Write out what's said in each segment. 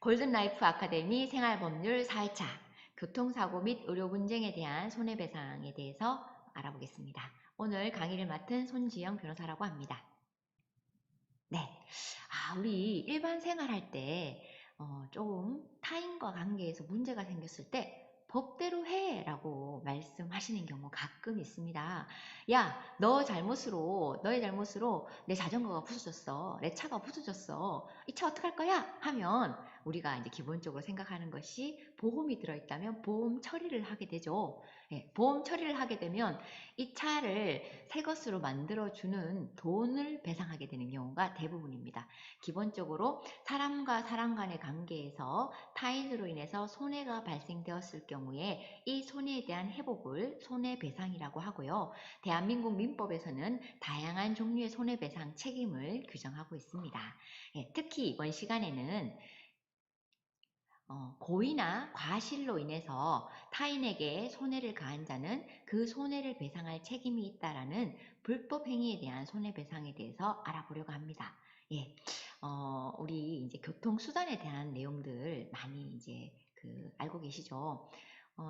골든라이프 아카데미 생활법률 4회차 교통사고 및 의료분쟁에 대한 손해배상에 대해서 알아보겠습니다. 오늘 강의를 맡은 손지영 변호사라고 합니다. 네, 우리 일반 생활할 때 조금 타인과 관계에서 문제가 생겼을 때 법대로 해 라고 말씀하시는 경우 가끔 있습니다. 야, 너의 잘못으로 내 자전거가 부서졌어. 내 차가 부서졌어. 이 차 어떡할 거야? 하면 우리가 이제 기본적으로 생각하는 것이 보험이 들어있다면 보험 처리를 하게 되죠. 예, 보험 처리를 하게 되면 이 차를 새 것으로 만들어주는 돈을 배상하게 되는 경우가 대부분입니다. 기본적으로 사람과 사람 간의 관계에서 타인으로 인해서 손해가 발생되었을 경우에 이 손해에 대한 회복을 손해배상이라고 하고요. 대한민국 민법에서는 다양한 종류의 손해배상 책임을 규정하고 있습니다. 예, 특히 이번 시간에는 고의나 과실로 인해서 타인에게 손해를 가한 자는 그 손해를 배상할 책임이 있다라는 불법 행위에 대한 손해배상에 대해서 알아보려고 합니다. 예, 우리 이제 교통수단에 대한 내용들 많이 이제 알고 계시죠?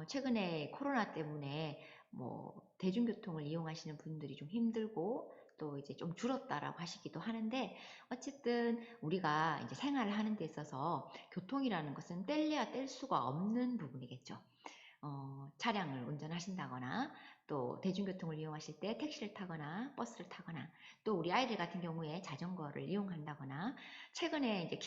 최근에 코로나 때문에 뭐 대중교통을 이용하시는 분들이 좀 힘들고 또 이제 좀 줄었다라고 하시기도 하는데, 어쨌든 우리가 이제 생활을 하는 데 있어서 교통이라는 것은 뗄래야 뗄 수가 없는 부분이겠죠. 차량을 운전하신다거나 또 대중교통을 이용하실 때 택시를 타거나 버스를 타거나 또 우리 아이들 같은 경우에 자전거를 이용한다거나 최근에 이제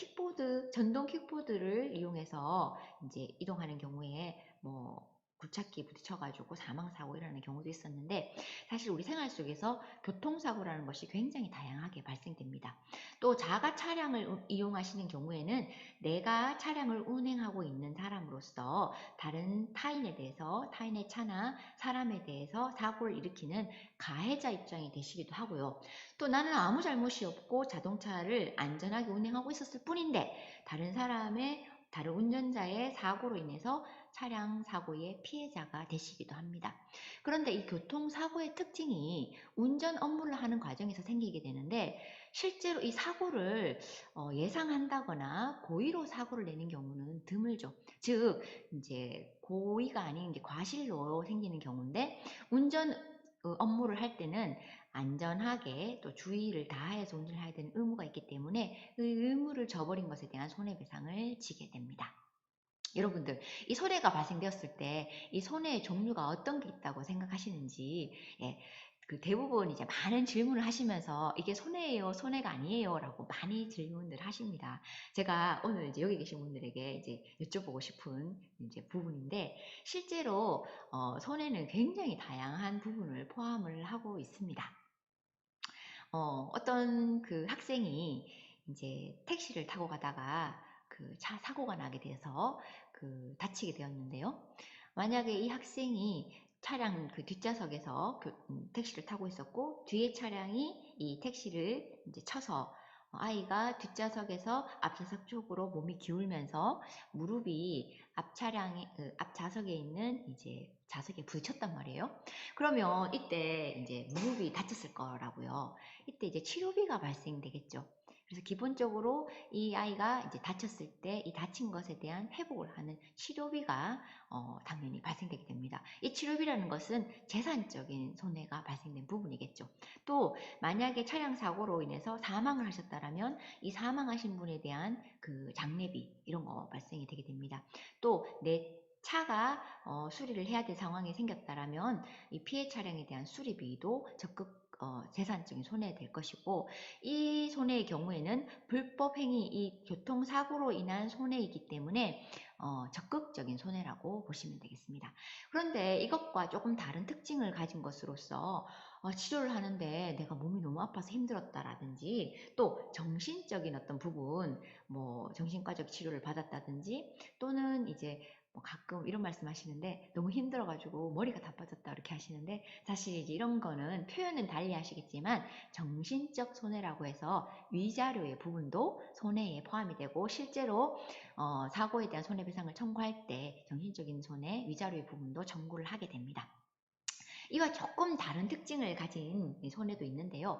전동 킥보드를 이용해서 이제 이동하는 경우에 뭐 굴착기에 부딪혀가지고 사망사고 일어나는 경우도 있었는데, 사실 우리 생활 속에서 교통사고라는 것이 굉장히 다양하게 발생됩니다. 또 자가 차량을 이용하시는 경우에는 내가 차량을 운행하고 있는 사람으로서 다른 타인에 대해서, 타인의 차나 사람에 대해서 사고를 일으키는 가해자 입장이 되시기도 하고요. 또 나는 아무 잘못이 없고 자동차를 안전하게 운행하고 있었을 뿐인데 다른 운전자의 사고로 인해서 차량 사고의 피해자가 되시기도 합니다. 그런데 이 교통사고의 특징이 운전 업무를 하는 과정에서 생기게 되는데, 실제로 이 사고를 예상한다거나 고의로 사고를 내는 경우는 드물죠. 즉 이제 고의가 아닌 이제 과실로 생기는 경우인데, 운전 업무를 할 때는 안전하게 또 주의를 다해서 운전을 해야 되는 의무가 있기 때문에 그 의무를 저버린 것에 대한 손해배상을 지게 됩니다. 여러분들, 이 손해가 발생되었을 때 이 손해의 종류가 어떤 게 있다고 생각하시는지, 예, 대부분 이제 많은 질문을 하시면서 이게 손해예요, 손해가 아니에요 라고 많이 질문들 하십니다. 제가 오늘 이제 여기 계신 분들에게 이제 여쭤보고 싶은 이제 부분인데, 실제로 손해는 굉장히 다양한 부분을 포함을 하고 있습니다. 어떤 학생이 이제 택시를 타고 가다가 차 사고가 나게 돼서 다치게 되었는데요. 만약에 이 학생이 차량 뒷좌석에서 택시를 타고 있었고, 뒤에 차량이 이 택시를 이제 쳐서 아이가 뒷좌석에서 앞좌석 쪽으로 몸이 기울면서 무릎이 앞좌석에 있는 이제 좌석에 부딪혔단 말이에요. 그러면 이때 이제 무릎이 다쳤을 거라고요. 이때 이제 치료비가 발생되겠죠. 그래서 기본적으로 이 아이가 이제 다쳤을 때 이 다친 것에 대한 회복을 하는 치료비가 당연히 발생되게 됩니다. 이 치료비라는 것은 재산적인 손해가 발생된 부분이겠죠. 또 만약에 차량 사고로 인해서 사망을 하셨다면 이 사망하신 분에 대한 장례비 이런 거 발생이 되게 됩니다. 또 내 차가 수리를 해야 될 상황이 생겼다면 이 피해 차량에 대한 수리비도 적극 재산적인 손해될 것이고, 이 손해의 경우에는 불법 행위, 이 교통사고로 인한 손해이기 때문에 적극적인 손해라고 보시면 되겠습니다. 그런데 이것과 조금 다른 특징을 가진 것으로서 치료를 하는데 내가 몸이 너무 아파서 힘들었다라든지, 또 정신적인 어떤 부분, 뭐 정신과적 치료를 받았다든지, 또는 이제 뭐 가끔 이런 말씀 하시는데 너무 힘들어가지고 머리가 다 빠졌다 이렇게 하시는데, 사실 이제 이런 거는 표현은 달리 하시겠지만 정신적 손해라고 해서 위자료의 부분도 손해에 포함이 되고, 실제로 사고에 대한 손해배상을 청구할 때 정신적인 손해, 위자료의 부분도 청구를 하게 됩니다. 이와 조금 다른 특징을 가진 손해도 있는데요.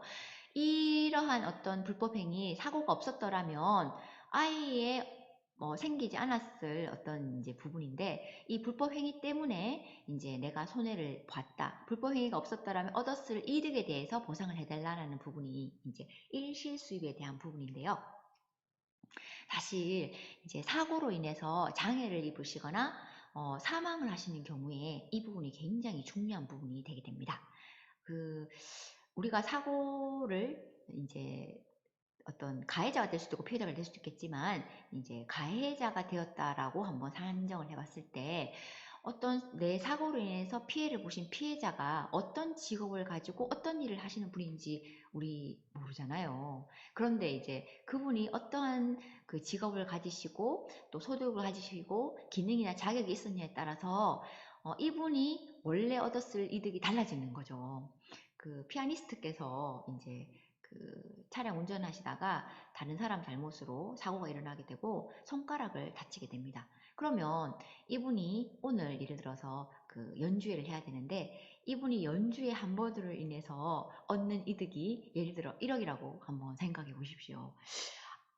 이러한 어떤 불법행위, 사고가 없었더라면 아이의 생기지 않았을 어떤 이제 부분인데, 이 불법 행위 때문에 이제 내가 손해를 봤다. 불법 행위가 없었더라면 얻었을 이득에 대해서 보상을 해달라는 부분이 이제 일실수입에 대한 부분인데요. 사실 이제 사고로 인해서 장애를 입으시거나 사망을 하시는 경우에 이 부분이 굉장히 중요한 부분이 되게 됩니다. 우리가 사고를 이제 어떤 가해자가 될 수도 있고 피해자가 될 수도 있겠지만, 이제 가해자가 되었다라고 한번 산정을 해봤을 때, 어떤 내 사고로 인해서 피해를 보신 피해자가 어떤 직업을 가지고 어떤 일을 하시는 분인지 우리 모르잖아요. 그런데 이제 그분이 어떠한 그 직업을 가지시고 또 소득을 가지시고 기능이나 자격이 있었냐에 따라서 이분이 원래 얻었을 이득이 달라지는 거죠. 그 피아니스트께서 이제 그 차량 운전하시다가 다른 사람 잘못으로 사고가 일어나게 되고 손가락을 다치게 됩니다. 그러면 이분이 오늘 예를 들어서 그 연주회를 해야 되는데, 이분이 연주회 한 번으로 인해서 얻는 이득이 예를 들어 1억이라고 한번 생각해 보십시오.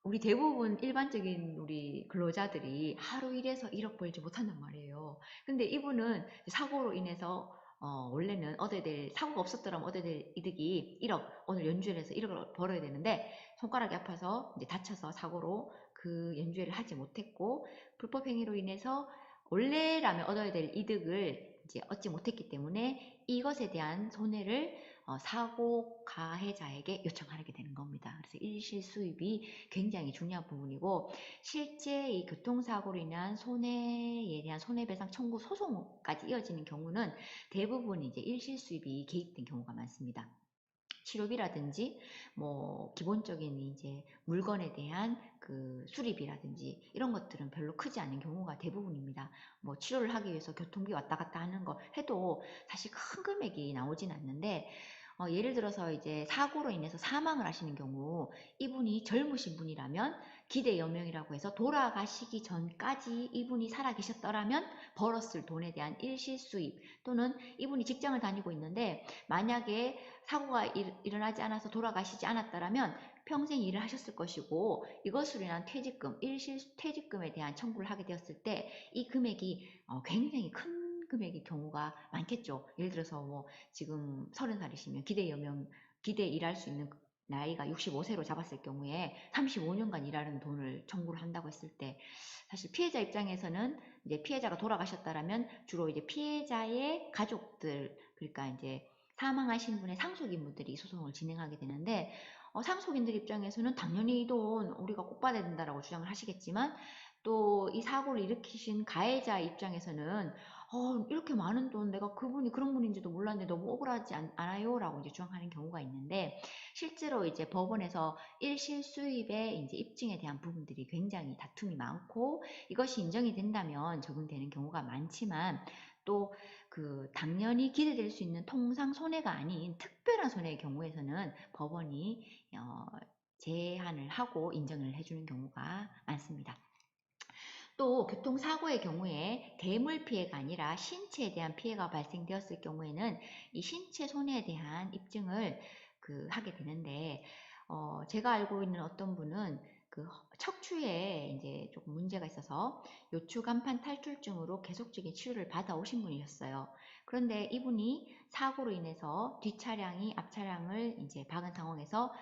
우리 대부분 일반적인 우리 근로자들이 하루 일해서 1억 벌지 못한단 말이에요. 근데 이분은 사고로 인해서 원래는 사고가 없었더라면 얻어야 될 이득이 1억, 오늘 연주회를 해서 1억을 벌어야 되는데 손가락이 아파서 이제 다쳐서 사고로 그 연주회를 하지 못했고, 불법 행위로 인해서 원래라면 얻어야 될 이득을 이제 얻지 못했기 때문에 이것에 대한 손해를 사고 가해자에게 요청하게 되는 겁니다. 그래서 일실수입이 굉장히 중요한 부분이고, 실제 이 교통사고로 인한 손해에 대한 손해배상 청구 소송까지 이어지는 경우는 대부분 이제 일실수입이 개입된 경우가 많습니다. 치료비라든지 기본적인 이제 물건에 대한 그 수리비라든지 이런 것들은 별로 크지 않은 경우가 대부분입니다. 치료를 하기 위해서 교통비 왔다 갔다 하는 거 해도 사실 큰 금액이 나오진 않는데, 예를 들어서 이제 사고로 인해서 사망을 하시는 경우, 이분이 젊으신 분이라면 기대여명이라고 해서 돌아가시기 전까지 이분이 살아계셨더라면 벌었을 돈에 대한 일실수입, 또는 이분이 직장을 다니고 있는데 만약에 사고가 일어나지 않아서 돌아가시지 않았더라면 평생 일을 하셨을 것이고, 이것으로 인한 퇴직금, 일실퇴직금에 대한 청구를 하게 되었을 때 이 금액이 굉장히 큰 금액의 경우가 많겠죠. 예를 들어서 지금 30살이시면 기대 일할 수 있는 나이가 65세로 잡았을 경우에 35년간 일하는 돈을 청구를 한다고 했을 때, 사실 피해자 입장에서는 이제 피해자가 돌아가셨다라면 주로 이제 피해자의 가족들, 그러니까 이제 사망하신 분의 상속인분들이 소송을 진행하게 되는데, 상속인들 입장에서는 당연히 이 돈 우리가 꼭 받아야 된다라고 주장을 하시겠지만, 또 이 사고를 일으키신 가해자 입장에서는 이렇게 많은 돈, 내가 그분이 그런 분인지도 몰랐는데 너무 억울하지 않아요? 라고 이제 주장하는 경우가 있는데, 실제로 이제 법원에서 일실수입의 이제 입증에 대한 부분들이 굉장히 다툼이 많고, 이것이 인정이 된다면 적용되는 경우가 많지만, 또 당연히 기대될 수 있는 통상 손해가 아닌 특별한 손해의 경우에서는 법원이 제한을 하고 인정을 해주는 경우가 많습니다. 또 교통사고의 경우에 대물 피해가 아니라 신체에 대한 피해가 발생되었을 경우에는 이 신체 손해에 대한 입증을 하게 되는데, 제가 알고 있는 어떤 분은 척추에 이제 조금 문제가 있어서 요추간판 탈출증으로 계속적인 치료를 받아오신 분이셨어요. 그런데 이분이 사고로 인해서 뒷차량이 앞차량을 이제 박은 상황에서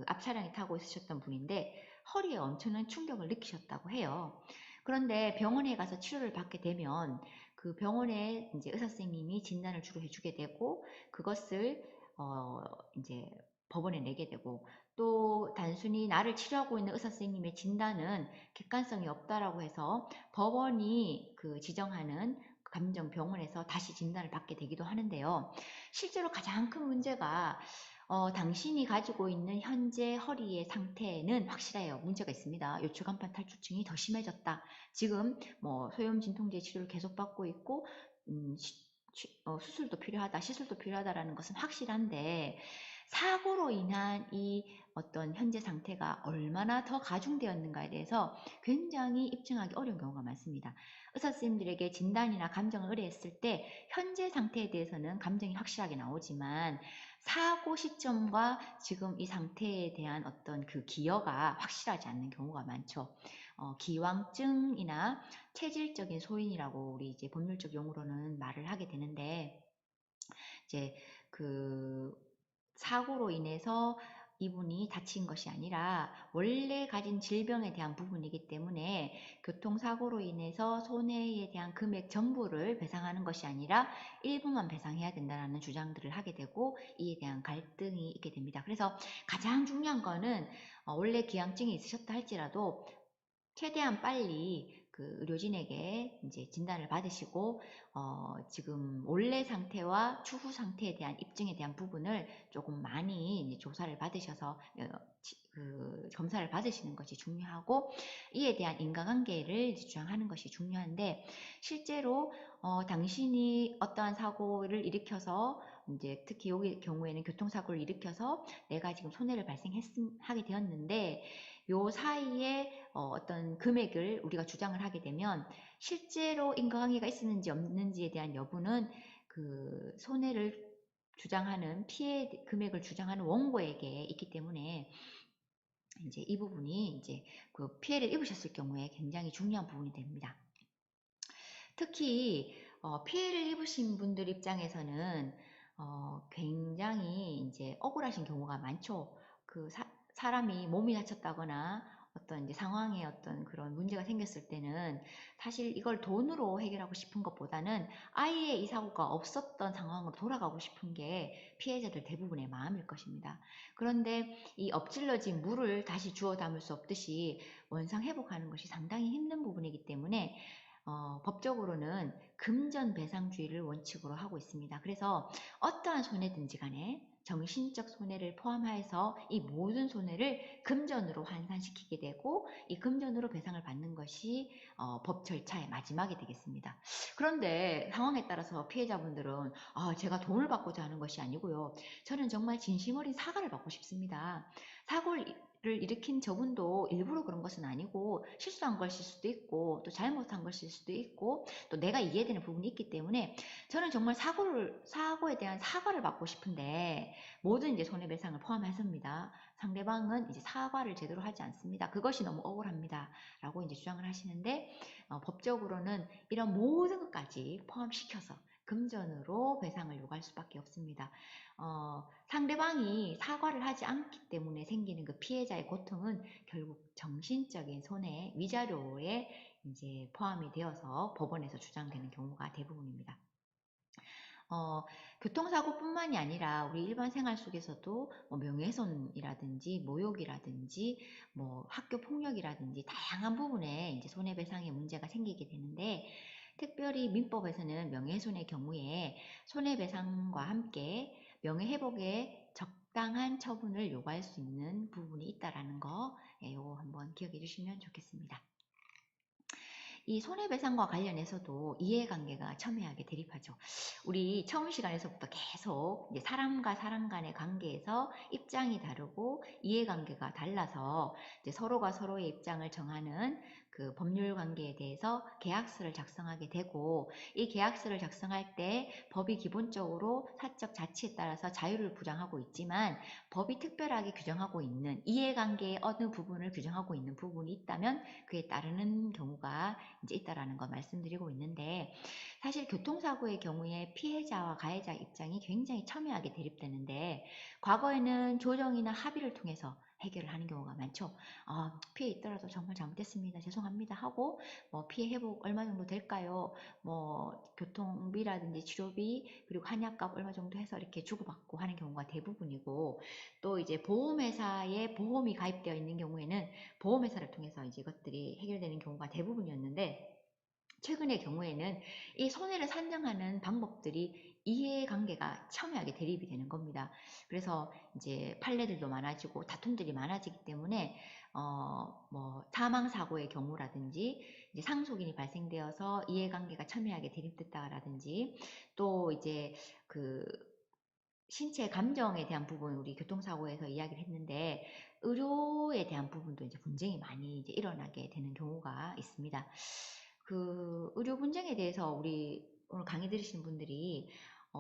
앞차량이 타고 있으셨던 분인데 허리에 엄청난 충격을 느끼셨다고 해요. 그런데 병원에 가서 치료를 받게 되면 그 병원에 이제 의사 선생님이 진단을 주로 해주게 되고, 그것을 이제 법원에 내게 되고, 또 단순히 나를 치료하고 있는 의사 선생님의 진단은 객관성이 없다라고 해서 법원이 지정하는 감정병원에서 다시 진단을 받게 되기도 하는데요. 실제로 가장 큰 문제가 당신이 가지고 있는 현재 허리의 상태는 확실해요. 문제가 있습니다. 요추간판 탈출증이 더 심해졌다. 지금 소염 진통제 치료를 계속 받고 있고 수술도 필요하다, 시술도 필요하다라는 것은 확실한데, 사고로 인한 이 어떤 현재 상태가 얼마나 더 가중되었는가에 대해서 굉장히 입증하기 어려운 경우가 많습니다. 의사 선생님들에게 진단이나 감정을 의뢰했을 때 현재 상태에 대해서는 감정이 확실하게 나오지만, 사고 시점과 지금 이 상태에 대한 어떤 기여가 확실하지 않는 경우가 많죠. 기왕증이나 체질적인 소인이라고 우리 이제 법률적 용어로는 말을 하게 되는데, 이제 그 사고로 인해서 이분이 다친 것이 아니라 원래 가진 질병에 대한 부분이기 때문에 교통사고로 인해서 손해에 대한 금액 전부를 배상하는 것이 아니라 일부만 배상해야 된다는 주장들을 하게 되고, 이에 대한 갈등이 있게 됩니다. 그래서 가장 중요한 거는 원래 기왕증이 있으셨다 할지라도 최대한 빨리 그 의료진에게 이제 진단을 받으시고 지금 원래 상태와 추후 상태에 대한 입증에 대한 부분을 조금 많이 이제 조사를 받으셔서 그 검사를 받으시는 것이 중요하고, 이에 대한 인과관계를 주장하는 것이 중요한데, 실제로 당신이 어떠한 사고를 일으켜서 이제 특히 여기 경우에는 교통사고를 일으켜서 내가 지금 손해를 발생하게 되었는데, 요 사이에 어떤 금액을 우리가 주장을 하게 되면 실제로 인과관계가 있었는지 없는지에 대한 여부는 그 손해를 주장하는 피해 금액을 주장하는 원고에게 있기 때문에, 이제 이 부분이 이제 그 피해를 입으셨을 경우에 굉장히 중요한 부분이 됩니다. 특히 피해를 입으신 분들 입장에서는 굉장히 이제 억울하신 경우가 많죠. 그 사람이 몸이 다쳤다거나 어떤 이제 상황에 어떤 그런 문제가 생겼을 때는 사실 이걸 돈으로 해결하고 싶은 것보다는 아예 이 사고가 없었던 상황으로 돌아가고 싶은 게 피해자들 대부분의 마음일 것입니다. 그런데 이 엎질러진 물을 다시 주워 담을 수 없듯이 원상 회복하는 것이 상당히 힘든 부분이기 때문에 법적으로는 금전배상주의를 원칙으로 하고 있습니다. 그래서 어떠한 손해든지 간에 정신적 손해를 포함하여서 이 모든 손해를 금전으로 환산시키게 되고, 이 금전으로 배상을 받는 것이 법 절차의 마지막이 되겠습니다. 그런데 상황에 따라서 피해자분들은 제가 돈을 받고자 하는 것이 아니고요, 저는 정말 진심 어린 사과를 받고 싶습니다. 사고를 일으킨 저분도 일부러 그런 것은 아니고 실수한 것일 수도 있고 또 잘못한 것일 수도 있고 또 내가 이해되는 부분이 있기 때문에 저는 정말 사고에 대한 사과를 받고 싶은데, 모든 이제 손해배상을 포함해서입니다. 상대방은 이제 사과를 제대로 하지 않습니다. 그것이 너무 억울합니다. 라고 이제 주장을 하시는데, 법적으로는 이런 모든 것까지 포함시켜서 금전으로 배상을 요구할 수밖에 없습니다. 상대방이 사과를 하지 않기 때문에 생기는 그 피해자의 고통은 결국 정신적인 손해, 위자료에 이제 포함이 되어서 법원에서 주장되는 경우가 대부분입니다. 교통사고뿐만이 아니라 우리 일반 생활 속에서도 뭐 명예훼손이라든지 모욕이라든지 뭐 학교 폭력이라든지 다양한 부분에 이제 손해배상의 문제가 생기게 되는데, 특별히 민법에서는 명예훼손의 경우에 손해배상과 함께 명예회복에 적당한 처분을 요구할 수 있는 부분이 있다라는 거, 요거 한번 기억해 주시면 좋겠습니다. 이 손해배상과 관련해서도 이해관계가 첨예하게 대립하죠. 우리 처음 시간에서부터 계속 이제 사람과 사람 간의 관계에서 입장이 다르고 이해관계가 달라서 이제 서로가 서로의 입장을 정하는 그 법률 관계에 대해서 계약서를 작성하게 되고, 이 계약서를 작성할 때 법이 기본적으로 사적 자치에 따라서 자유를 부정하고 있지만 법이 특별하게 규정하고 있는 이해관계의 어느 부분을 규정하고 있는 부분이 있다면 그에 따르는 경우가 이제 있다라는 거 말씀드리고 있는데, 사실 교통사고의 경우에 피해자와 가해자 입장이 굉장히 첨예하게 대립되는데, 과거에는 조정이나 합의를 통해서 해결을 하는 경우가 많죠. 피해 있더라도 정말 잘못했습니다, 죄송합니다 하고, 뭐 피해 회복 얼마 정도 될까요? 뭐 교통비라든지 치료비 그리고 한약값 얼마 정도 해서 이렇게 주고받고 하는 경우가 대부분이고, 또 이제 보험회사에 보험이 가입되어 있는 경우에는 보험회사를 통해서 이제 이것들이 해결되는 경우가 대부분이었는데, 최근의 경우에는 이 손해를 산정하는 방법들이 이해관계가 첨예하게 대립이 되는 겁니다. 그래서 이제 판례들도 많아지고 다툼들이 많아지기 때문에 뭐 사망사고의 경우라든지 이제 상속인이 발생되어서 이해관계가 첨예하게 대립됐다라든지, 또 이제 그 신체 감정에 대한 부분 우리 교통사고에서 이야기를 했는데, 의료에 대한 부분도 이제 분쟁이 많이 이제 일어나게 되는 경우가 있습니다. 그 의료 분쟁에 대해서 우리 오늘 강의 들으신 분들이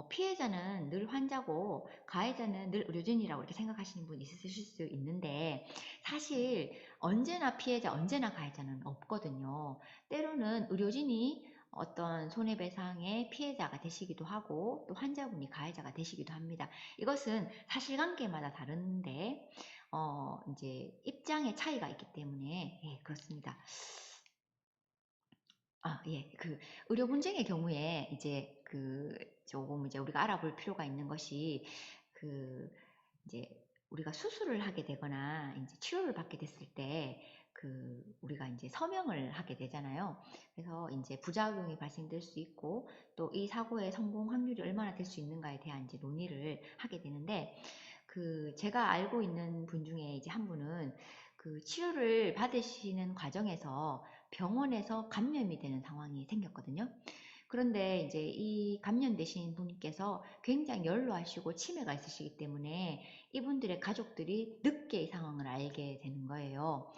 피해자는 늘 환자고 가해자는 늘 의료진이라고 이렇게 생각하시는 분이 있으실 수 있는데 사실 언제나 피해자, 언제나 가해자는 없거든요. 때로는 의료진이 어떤 손해배상의 피해자가 되시기도 하고 또 환자분이 가해자가 되시기도 합니다. 이것은 사실관계마다 다른데 이제 입장의 차이가 있기 때문에 예, 그렇습니다. 예. 의료 분쟁의 경우에 이제 조금 이제 우리가 알아볼 필요가 있는 것이 그 이제 우리가 수술을 하게 되거나 이제 치료를 받게 됐을 때 우리가 이제 서명을 하게 되잖아요. 그래서 이제 부작용이 발생될 수 있고 또 이 사고의 성공 확률이 얼마나 될 수 있는가에 대한 이제 논의를 하게 되는데 제가 알고 있는 분 중에 이제 한 분은 치료를 받으시는 과정에서 병원에서 감염이 되는 상황이 생겼거든요. 그런데 이제 이 감염되신 분께서 굉장히 연로하시고 치매가 있으시기 때문에 이분들의 가족들이 늦게 이 상황을 알게 되는 거예요.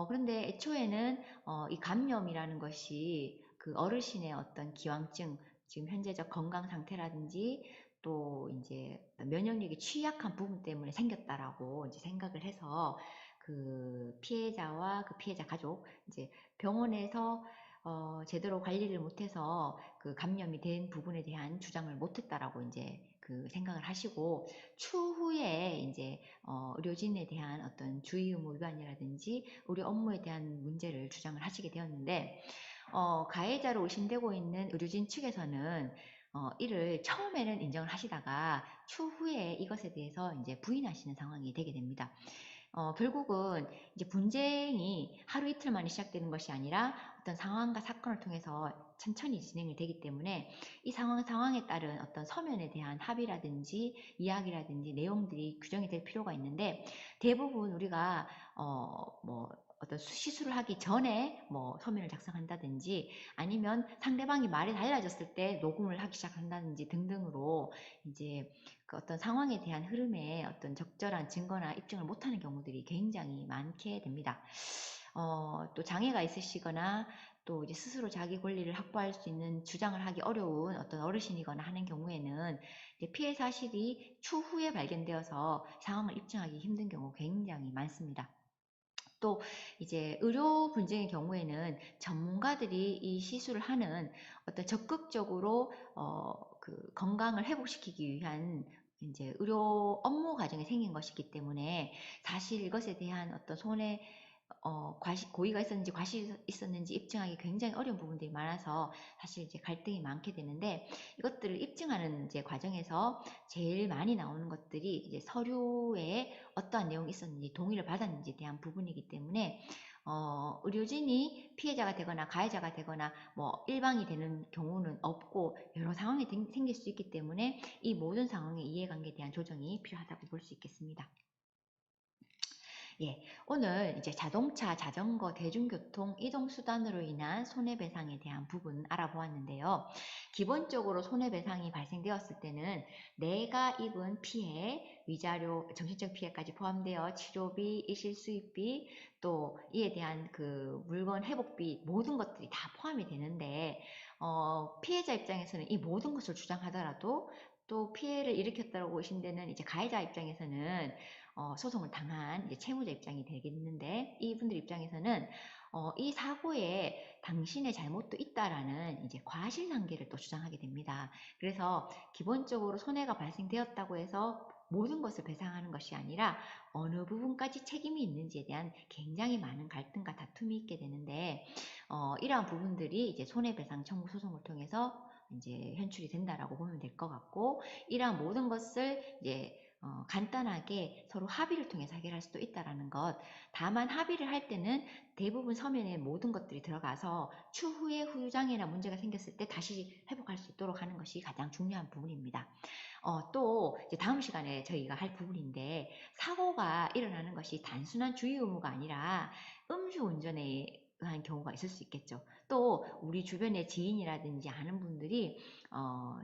그런데 애초에는 이 감염이라는 것이 어르신의 어떤 기왕증, 지금 현재적 건강 상태라든지 또 이제 면역력이 취약한 부분 때문에 생겼다라고 이제 생각을 해서 피해자와 피해자 가족, 이제 병원에서 제대로 관리를 못해서 감염이 된 부분에 대한 주장을 못했다라고 이제 생각을 하시고 추후에 이제 의료진에 대한 어떤 주의 의무 위반이라든지 우리 업무에 대한 문제를 주장을 하시게 되었는데 가해자로 의심되고 있는 의료진 측에서는 이를 처음에는 인정을 하시다가 추후에 이것에 대해서 이제 부인하시는 상황이 되게 됩니다. 결국은 이제 분쟁이 하루 이틀 만에 시작되는 것이 아니라 어떤 상황과 사건을 통해서 천천히 진행이 되기 때문에 이 상황에 따른 어떤 서면에 대한 합의라든지 이야기라든지 내용들이 규정이 될 필요가 있는데 대부분 우리가 뭐 어떤 시술을 하기 전에 뭐 서면을 작성한다든지 아니면 상대방이 말이 달라졌을 때 녹음을 하기 시작한다든지 등등으로 이제 어떤 상황에 대한 흐름에 어떤 적절한 증거나 입증을 못하는 경우들이 굉장히 많게 됩니다. 또 장애가 있으시거나 또 이제 스스로 자기 권리를 확보할 수 있는 주장을 하기 어려운 어떤 어르신이거나 하는 경우에는 피해 사실이 추후에 발견되어서 상황을 입증하기 힘든 경우 굉장히 많습니다. 또 이제 의료 분쟁의 경우에는 전문가들이 이 시술을 하는 어떤 적극적으로 건강을 회복시키기 위한 이제 의료 업무 과정이 생긴 것이기 때문에 사실 이것에 대한 어떤 고의가 있었는지 과실이 있었는지 입증하기 굉장히 어려운 부분들이 많아서 사실 이제 갈등이 많게 되는데 이것들을 입증하는 이제 과정에서 제일 많이 나오는 것들이 이제 서류에 어떠한 내용이 있었는지 동의를 받았는지에 대한 부분이기 때문에 의료진이 피해자가 되거나 가해자가 되거나 뭐 일방이 되는 경우는 없고 여러 상황이 생길 수 있기 때문에 이 모든 상황의 이해관계에 대한 조정이 필요하다고 볼 수 있겠습니다. 예, 오늘 이제 자동차, 자전거, 대중교통, 이동수단으로 인한 손해배상에 대한 부분 알아보았는데요. 기본적으로 손해배상이 발생되었을 때는 내가 입은 피해, 위자료, 정신적 피해까지 포함되어 치료비, 일실수입비, 또 이에 대한 물건 회복비 모든 것들이 다 포함이 되는데 피해자 입장에서는 이 모든 것을 주장하더라도 또 피해를 일으켰다고 의심되는 이제 가해자 입장에서는 소송을 당한 이제 채무자 입장이 되겠는데 이분들 입장에서는 이 사고에 당신의 잘못도 있다라는 이제 과실 단계를 또 주장하게 됩니다. 그래서 기본적으로 손해가 발생되었다고 해서 모든 것을 배상하는 것이 아니라 어느 부분까지 책임이 있는지에 대한 굉장히 많은 갈등과 다툼이 있게 되는데 이러한 부분들이 이제 손해배상 청구 소송을 통해서 이제 현출이 된다라고 보면 될 것 같고 이러한 모든 것을 이제 간단하게 서로 합의를 통해서 해결할 수도 있다라는 것. 다만 합의를 할 때는 대부분 서면에 모든 것들이 들어가서 추후에 후유장애나 문제가 생겼을 때 다시 회복할 수 있도록 하는 것이 가장 중요한 부분입니다. 또 이제 다음 시간에 저희가 할 부분인데 사고가 일어나는 것이 단순한 주의 의무가 아니라 음주운전에 의한 경우가 있을 수 있겠죠. 또 우리 주변의 지인이라든지 아는 분들이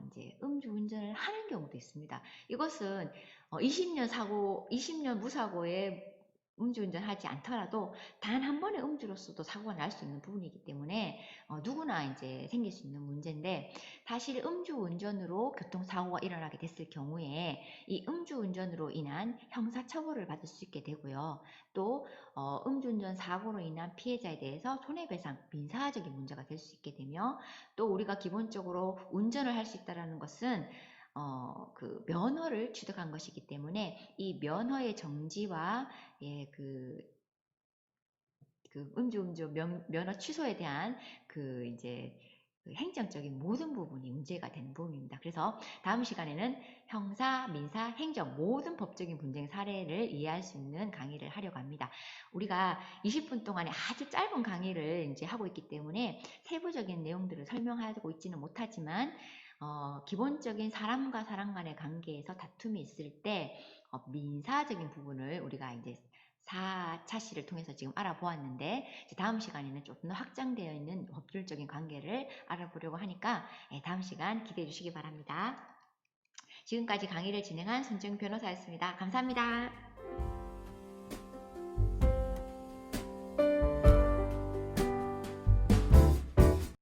이제 음주운전을 하는 경우도 있습니다. 이것은 20년 무사고에 음주운전하지 않더라도 단 한 번의 음주로서도 사고가 날 수 있는 부분이기 때문에 누구나 이제 생길 수 있는 문제인데, 사실 음주운전으로 교통사고가 일어나게 됐을 경우에 이 음주운전으로 인한 형사처벌을 받을 수 있게 되고요. 또 음주운전 사고로 인한 피해자에 대해서 손해배상, 민사적인 문제가 될 수 있게 되며, 또 우리가 기본적으로 운전을 할 수 있다는 것은 그 면허를 취득한 것이기 때문에 이 면허의 정지와 예, 그 음주운전 면허 취소에 대한 그 이제 그 행정적인 모든 부분이 문제가 되는 부분입니다. 그래서 다음 시간에는 형사, 민사, 행정 모든 법적인 분쟁 사례를 이해할 수 있는 강의를 하려고 합니다. 우리가 20분 동안에 아주 짧은 강의를 이제 하고 있기 때문에 세부적인 내용들을 설명하고 있지는 못하지만 기본적인 사람과 사람 간의 관계에서 다툼이 있을 때 민사적인 부분을 우리가 이제 4차 시를 통해서 지금 알아보았는데, 다음 시간에는 조금 더 확장되어 있는 법률적인 관계를 알아보려고 하니까 다음 시간 기대해 주시기 바랍니다. 지금까지 강의를 진행한 손정 변호사였습니다. 감사합니다.